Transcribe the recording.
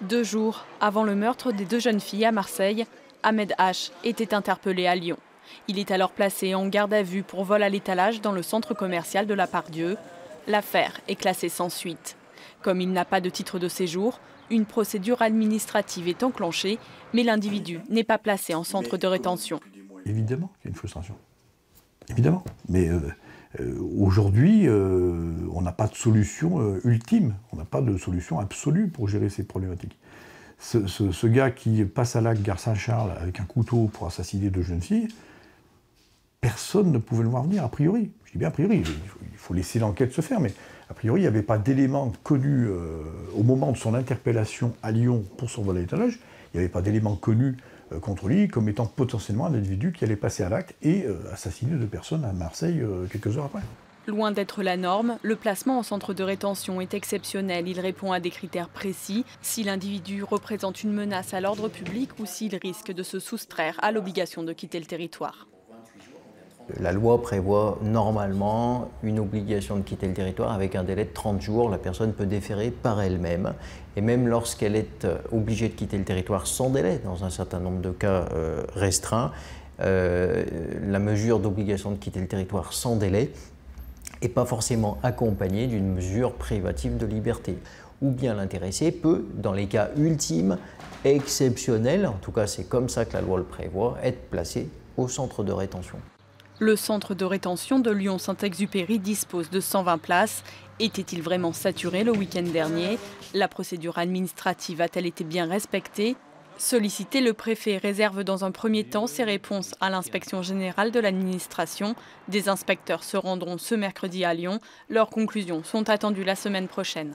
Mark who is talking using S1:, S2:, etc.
S1: 2 jours avant le meurtre des 2 jeunes filles à Marseille, Ahmed H était interpellé à Lyon. Il est alors placé en garde à vue pour vol à l'étalage dans le centre commercial de la Part-Dieu. L'affaire est classée sans suite. Comme il n'a pas de titre de séjour, une procédure administrative est enclenchée, mais l'individu n'est pas placé en centre de rétention.
S2: Évidemment qu'il y a une frustration. Évidemment. Mais aujourd'hui, on n'a pas de solution ultime, on n'a pas de solution absolue pour gérer ces problématiques. Ce gars qui passe à l'acte gare Saint-Charles avec un couteau pour assassiner 2 jeunes filles, personne ne pouvait le voir venir, a priori. Je dis bien a priori, il faut laisser l'enquête se faire, mais a priori, il n'y avait pas d'éléments connus au moment de son interpellation à Lyon pour son vol à l'étalage, il n'y avait pas d'éléments connus contre lui comme étant potentiellement un individu qui allait passer à l'acte et assassiner 2 personnes à Marseille quelques heures après.
S1: Loin d'être la norme, le placement en centre de rétention est exceptionnel. Il répond à des critères précis, si l'individu représente une menace à l'ordre public ou s'il risque de se soustraire à l'obligation de quitter le territoire.
S3: La loi prévoit normalement une obligation de quitter le territoire avec un délai de 30 jours. La personne peut déférer par elle-même. Et même lorsqu'elle est obligée de quitter le territoire sans délai, dans un certain nombre de cas restreints, la mesure d'obligation de quitter le territoire sans délai n'est pas forcément accompagnée d'une mesure privative de liberté. Ou bien l'intéressé peut, dans les cas ultimes, exceptionnels, en tout cas c'est comme ça que la loi le prévoit, être placé au centre de rétention.
S1: Le centre de rétention de Lyon-Saint-Exupéry dispose de 120 places. Était-il vraiment saturé le week-end dernier? La procédure administrative a-t-elle été bien respectée? Sollicité, le préfet réserve dans un premier temps ses réponses à l'inspection générale de l'administration. Des inspecteurs se rendront ce mercredi à Lyon. Leurs conclusions sont attendues la semaine prochaine.